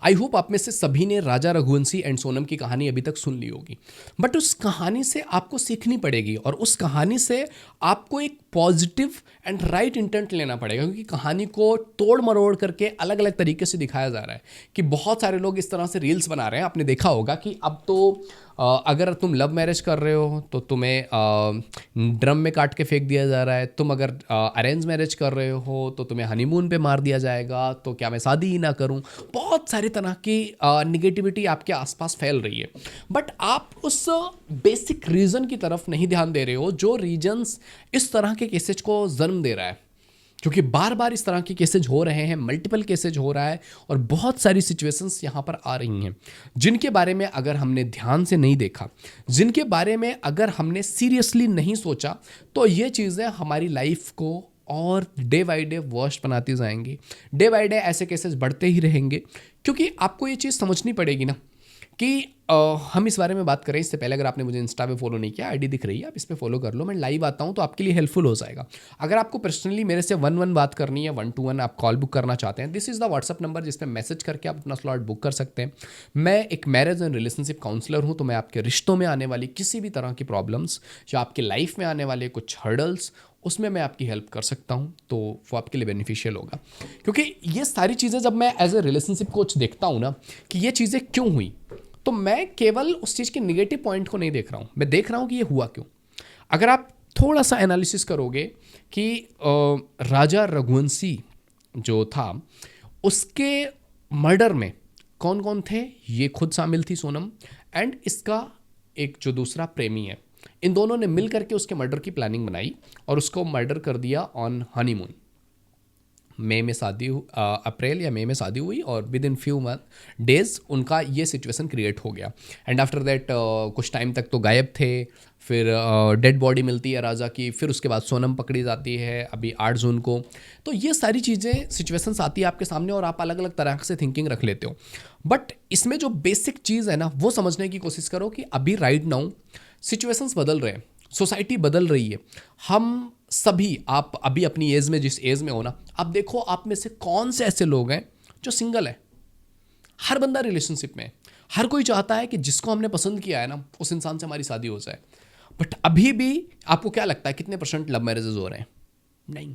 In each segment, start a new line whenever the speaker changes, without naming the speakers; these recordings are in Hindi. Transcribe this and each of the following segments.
आई होप आप में से सभी ने राजा रघुवंशी एंड सोनम की कहानी अभी तक सुन ली होगी, बट उस कहानी से आपको सीखनी पड़ेगी और उस कहानी से आपको एक पॉजिटिव एंड राइट इंटेंट लेना पड़ेगा, क्योंकि कहानी को तोड़ मरोड़ करके अलग अलग तरीके से दिखाया जा रहा है कि बहुत सारे लोग इस तरह से रील्स बना रहे हैं। आपने देखा होगा कि अब तो अगर तुम लव मैरिज कर रहे हो तो तुम्हें ड्रम में काट के फेंक दिया जा रहा है, तुम अगर अरेंज मैरिज कर रहे हो तो तुम्हें हनीमून पे मार दिया जाएगा, तो क्या मैं शादी ही ना करूं। बहुत सारी तरह की निगेटिविटी आपके आसपास फैल रही है, बट आप उस बेसिक रीज़न की तरफ नहीं ध्यान दे रहे हो जो रीजन्स इस तरह के केसेज को जन्म दे रहा है। क्योंकि बार बार इस तरह के केसेज हो रहे हैं, मल्टीपल केसेज हो रहा है और बहुत सारी सिचुएशंस यहाँ पर आ रही हैं जिनके बारे में अगर हमने ध्यान से नहीं देखा, जिनके बारे में अगर हमने सीरियसली नहीं सोचा, तो ये चीज़ें हमारी लाइफ को और डे बाई डे वर्स्ट बनाती जाएंगी। डे बाई डे ऐसे केसेस बढ़ते ही रहेंगे, क्योंकि आपको ये चीज़ समझनी पड़ेगी ना कि हम इस बारे में बात करें इससे पहले अगर आपने मुझे इंस्टा पे फॉलो नहीं किया, आईडी दिख रही है, आप इस पे फॉलो कर लो। मैं लाइव आता हूँ तो आपके लिए हेल्पफुल हो जाएगा। अगर आपको पर्सनली मेरे से 1-1 बात करनी है, 1-to-1 आप कॉल बुक करना चाहते हैं, this is the WhatsApp number जिस पर मैसेज करके आप अपना स्लॉट बुक कर सकते हैं। मैं एक मैरिज एंड रिलेशनशिप काउंसलर हूँ, तो मैं आपके रिश्तों में आने वाली किसी भी तरह की प्रॉब्लम्स या आपकी लाइफ में आने वाले कुछ हर्डल्स, उसमें मैं आपकी हेल्प कर सकता हूँ, तो वो आपके लिए बेनिफिशियल होगा। क्योंकि ये सारी चीज़ें जब मैं एज ए रिलेशनशिप कोच देखता हूँ ना कि ये चीज़ें क्यों हुई, तो मैं केवल उस चीज़ के निगेटिव पॉइंट को नहीं देख रहा हूँ, मैं देख रहा हूँ कि ये हुआ क्यों। अगर आप थोड़ा सा एनालिसिस करोगे कि राजा रघुवंशी जो था उसके मर्डर में कौन कौन थे, ये खुद शामिल थी सोनम एंड इसका एक जो दूसरा प्रेमी है, इन दोनों ने मिल करके उसके मर्डर की प्लानिंग बनाई और उसको मर्डर कर दिया ऑन हनीमून। मई में शादी अप्रैल या मई में शादी हुई और with in few month days उनका ये सिचुएशन क्रिएट हो गया। एंड आफ्टर दैट कुछ टाइम तक तो गायब थे, फिर डेड बॉडी मिलती है राजा की, फिर उसके बाद सोनम पकड़ी जाती है अभी 8 जून को। तो ये सारी चीज़ें सिचुएशंस आती है आपके सामने और आप अलग अलग तरह से थिंकिंग रख लेते हो, बट इसमें जो बेसिक चीज़ है ना वो समझने की कोशिश करो कि अभी राइट नाउ सिचुएशंस बदल रहे हैं, सोसाइटी बदल रही है। हम सभी, आप अभी अपनी एज में जिस एज में हो ना, आप देखो आप में से कौन से ऐसे लोग हैं जो सिंगल है। हर बंदा रिलेशनशिप में है, हर कोई चाहता है कि जिसको हमने पसंद किया है ना उस इंसान से हमारी शादी हो जाए। बट अभी भी आपको क्या लगता है कितने % लव मैरिजेस हो रहे हैं? नहीं,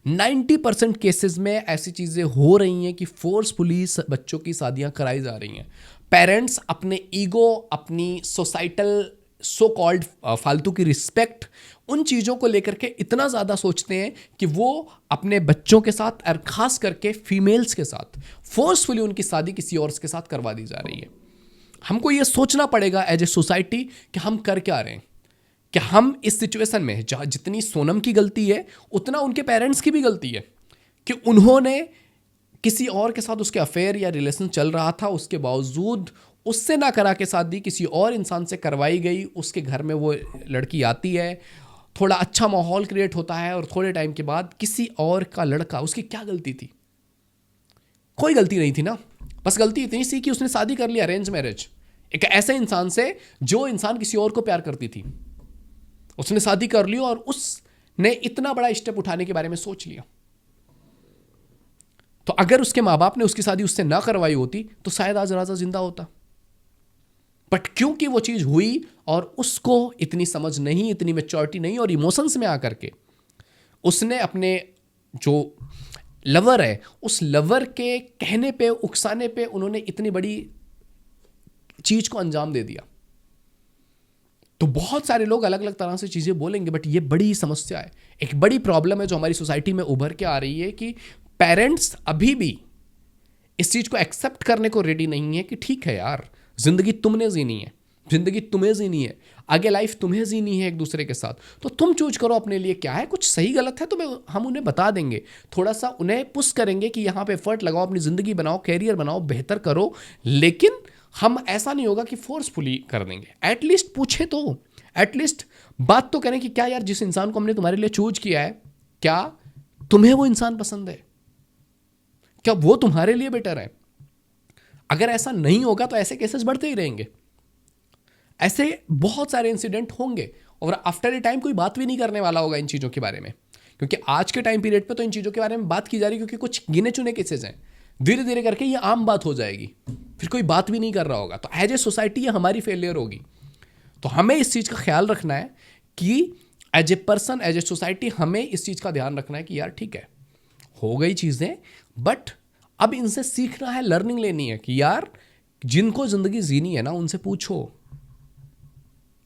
90% केसेस में ऐसी चीज़ें हो रही हैं कि फोर्सफुली बच्चों की शादियां कराई जा रही हैं। पेरेंट्स अपने ईगो, अपनी सोसाइटल सो कॉल्ड फालतू की रिस्पेक्ट, उन चीज़ों को लेकर के इतना ज़्यादा सोचते हैं कि वो अपने बच्चों के साथ और ख़ास करके फीमेल्स के साथ फोर्सफुली उनकी शादी किसी और के साथ करवा दी जा रही है। हमको ये सोचना पड़ेगा एज ए सोसाइटी कि हम कर क्या रहे हैं, कि हम इस सिचुएशन में जहाँ जितनी सोनम की गलती है उतना उनके पेरेंट्स की भी गलती है कि उन्होंने किसी और के साथ उसके अफेयर या रिलेशन चल रहा था, उसके बावजूद उससे ना करा के शादी किसी और इंसान से करवाई गई। उसके घर में वो लड़की आती है, थोड़ा अच्छा माहौल क्रिएट होता है और थोड़े टाइम के बाद किसी और का लड़का, उसकी क्या गलती थी? कोई गलती नहीं थी ना, बस गलती इतनी सी कि उसने शादी कर ली अरेंज मैरिज एक ऐसे इंसान से जो इंसान किसी और को प्यार करती थी। उसने शादी कर ली और उसने इतना बड़ा स्टेप उठाने के बारे में सोच लिया। तो अगर उसके माँ बाप ने उसकी शादी उससे ना करवाई होती तो शायद आज राजा जिंदा होता। बट क्योंकि वो चीज़ हुई और उसको इतनी समझ नहीं, इतनी मैच्योरिटी नहीं और इमोशंस में आकर के उसने अपने जो लवर है उस लवर के कहने पे, उकसाने पे उन्होंने इतनी बड़ी चीज़ को अंजाम दे दिया। तो बहुत सारे लोग अलग अलग तरह से चीज़ें बोलेंगे, बट ये बड़ी समस्या है, एक बड़ी प्रॉब्लम है जो हमारी सोसाइटी में उभर के आ रही है कि पेरेंट्स अभी भी इस चीज़ को एक्सेप्ट करने को रेडी नहीं है कि ठीक है यार, जिंदगी तुमने जीनी है, जिंदगी तुम्हें जीनी है, आगे लाइफ तुम्हें जीनी है एक दूसरे के साथ, तो तुम चूज करो अपने लिए क्या है। कुछ सही गलत है तो हम उन्हें बता देंगे, थोड़ा सा उन्हें पुश करेंगे कि यहाँ पे एफर्ट लगाओ, अपनी ज़िंदगी बनाओ, कैरियर बनाओ, बेहतर करो। लेकिन हम ऐसा नहीं होगा कि फोर्सफुली कर देंगे। एटलीस्ट पूछे तो, एटलीस्ट बात तो करें कि क्या यार, जिस इंसान को हमने तुम्हारे लिए चूज किया है, क्या तुम्हें वो इंसान पसंद है? क्या वो तुम्हारे लिए बेटर है? अगर ऐसा नहीं होगा तो ऐसे केसेस बढ़ते ही रहेंगे, ऐसे बहुत सारे इंसिडेंट होंगे और आफ्टर ए टाइम कोई बात भी नहीं करने वाला होगा इन चीज़ों के बारे में, क्योंकि आज के टाइम पीरियड पे तो इन चीज़ों के बारे में बात की जा रही है क्योंकि कुछ गिने चुने केसेस हैं धीरे धीरे करके ये आम बात हो जाएगी, फिर कोई बात भी नहीं कर रहा होगा। तो एज ए सोसाइटी ये हमारी फेलियर होगी। तो हमें इस चीज़ का ख्याल रखना है कि as a person, as a society, हमें इस चीज़ का ध्यान रखना है कि यार ठीक है, हो गई चीज़ें, बट अब इनसे सीखना है, लर्निंग लेनी है कि यार जिनको ज़िंदगी जीनी है ना, उनसे पूछो।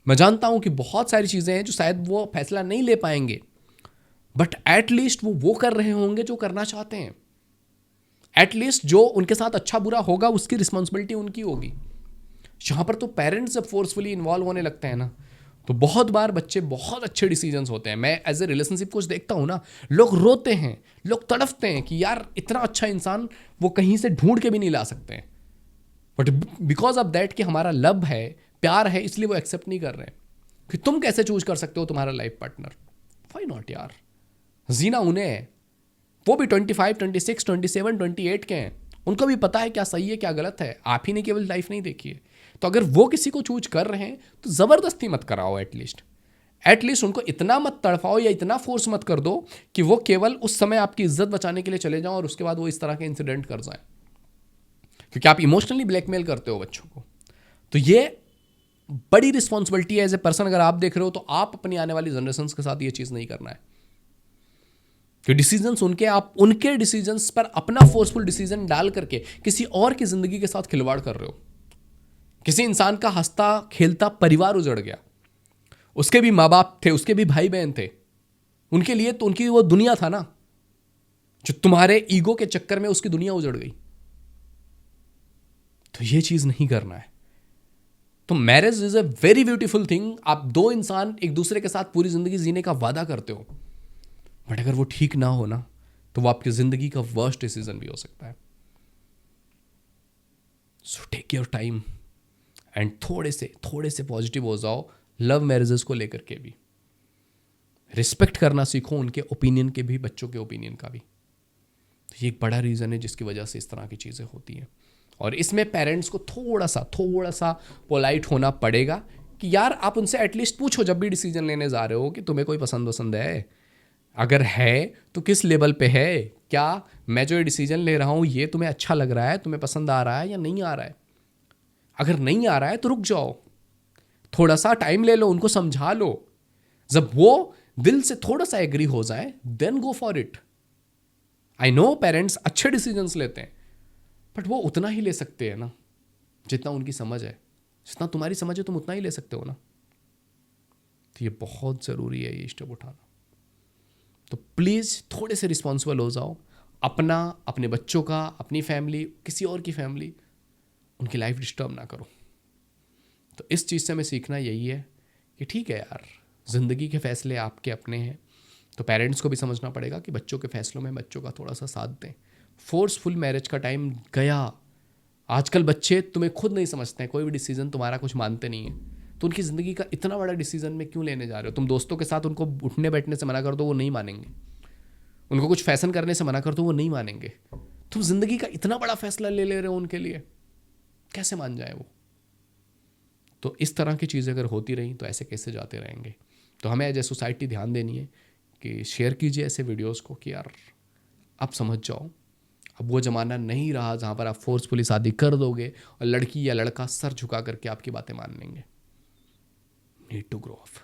मैं जानता हूं कि बहुत सारी चीज़ें हैं जो शायद वो फैसला नहीं ले पाएंगे, बट एटलीस्ट वो कर रहे होंगे जो करना चाहते हैं। एटलीस्ट जो उनके साथ अच्छा बुरा होगा उसकी रिस्पॉन्सिबिलिटी उनकी होगी। यहाँ पर तो पेरेंट्स जब फोर्सफुली इन्वॉल्व होने लगते हैं ना, तो बहुत बार बच्चे बहुत अच्छे डिसीजंस होते हैं। मैं एज ए रिलेशनशिप कोच देखता हूँ ना, लोग रोते हैं, लोग तड़फते हैं कि यार इतना अच्छा इंसान वो कहीं से ढूंढ के भी नहीं ला सकते हैं, बट बिकॉज ऑफ दैट कि हमारा लव है, प्यार है, इसलिए वो एक्सेप्ट नहीं कर रहे हैं कि तुम कैसे चूज कर सकते हो तुम्हारा लाइफ पार्टनर। व्हाई नॉट यार, जीना उन्हें है। वो भी 25, 26, 27, 28 के हैं, उनको भी पता है क्या सही है क्या गलत है। आप ही ने केवल लाइफ नहीं देखी है। तो अगर वो किसी को चूज कर रहे हैं तो ज़बरदस्ती मत कराओ, एटलीस्ट उनको इतना मत तड़फाओ या इतना फोर्स मत कर दो कि वो केवल उस समय आपकी इज्जत बचाने के लिए चले जाओ और उसके बाद वो इस तरह के इंसिडेंट कर जाए, क्योंकि आप इमोशनली ब्लैकमेल करते हो बच्चों को। तो ये बड़ी रिस्पॉन्सिबिलिटी है एज ए पर्सन। अगर आप देख रहे हो तो आप अपनी आने वाली जनरेशन के साथ ये चीज़ नहीं करना है कि डिसीजंस आप उनके डिसीजंस पर अपना फोर्सफुल डिसीजन डाल करके किसी और की जिंदगी के साथ खिलवाड़ कर रहे हो। किसी इंसान का हंसता खेलता परिवार उजड़ गया, उसके भी माँ बाप थे, उसके भी भाई बहन थे, उनके लिए तो उनकी वो दुनिया था ना, जो तुम्हारे ईगो के चक्कर में उसकी दुनिया उजड़ गई। तो ये चीज नहीं करना है। तो marriage is a very beautiful thing. आप दो इंसान एक दूसरे के साथ पूरी जिंदगी जीने का वादा करते हो, बट अगर वो ठीक ना हो ना, तो वो आपकी जिंदगी का वर्स्ट डिसीजन भी हो सकता है। So take your time and थोड़े से पॉजिटिव हो जाओ लव मैरिजेस को लेकर के भी। रिस्पेक्ट करना सीखो उनके ओपिनियन के भी, बच्चों के ओपिनियन का भी। तो ये एक बड़ा रीज़न है जिसकी वजह से इस तरह की चीज़ें होती हैं। और इसमें पेरेंट्स को थोड़ा सा पोलाइट होना पड़ेगा कि यार आप उनसे एटलीस्ट पूछो जब भी डिसीजन लेने जा रहे हो कि तुम्हें कोई पसंद है, अगर है तो किस लेवल पे है, क्या मैं जो ये डिसीजन ले रहा हूँ ये तुम्हें अच्छा लग रहा है, तुम्हें पसंद आ रहा है या नहीं आ रहा है। अगर नहीं आ रहा है तो रुक जाओ, थोड़ा सा टाइम ले लो, उनको समझा लो। जब वो दिल से थोड़ा सा एग्री हो जाए then go for it. I know parents अच्छे डिसीजंस लेते हैं, बट वो उतना ही ले सकते हैं ना जितना उनकी समझ है। जितना तुम्हारी समझ है तुम उतना ही ले सकते हो ना। तो ये बहुत ज़रूरी है ये स्टेप उठाना। तो प्लीज़ थोड़े से रिस्पॉन्सिबल हो जाओ, अपना, अपने बच्चों का, अपनी फैमिली, किसी और की फैमिली, उनकी लाइफ डिस्टर्ब ना करो। तो इस चीज़ से हमें सीखना यही है कि ठीक है यार, ज़िंदगी के फैसले आपके अपने हैं। तो पेरेंट्स को भी समझना पड़ेगा कि बच्चों के फैसलों में बच्चों का थोड़ा सा साथ दें। फोर्सफुल मैरिज का टाइम गया। आजकल बच्चे तुम्हें खुद नहीं समझते हैं, कोई भी डिसीजन तुम्हारा कुछ मानते नहीं है। तो उनकी ज़िंदगी का इतना बड़ा डिसीजन में क्यों लेने जा रहे हो। तुम दोस्तों के साथ उनको उठने बैठने से मना कर दो, वो नहीं मानेंगे। उनको कुछ फैशन करने से मना कर दो, वो नहीं मानेंगे। तुम ज़िंदगी का इतना बड़ा फैसला ले रहे हो उनके लिए, कैसे मान जाए वो। तो इस तरह की चीज़ें अगर होती रहीं तो ऐसे कैसे जाते रहेंगे। तो हमें एज ए सोसाइटी ध्यान देनी है कि शेयर कीजिए ऐसे वीडियोस को कि यार आप समझ जाओ, अब वो ज़माना नहीं रहा जहाँ पर आप फोर्सफुली शादी कर दोगे और लड़की या लड़का सर झुका करके आपकी बातें मान लेंगे। Need to grow up.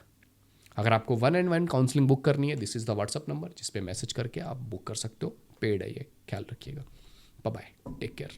अगर आपको 1-on-1 काउंसलिंग बुक करनी है, this is the WhatsApp number जिस पे मैसेज करके आप बुक कर सकते हो। पेड है ये, ख्याल रखिएगा। Bye bye, take care.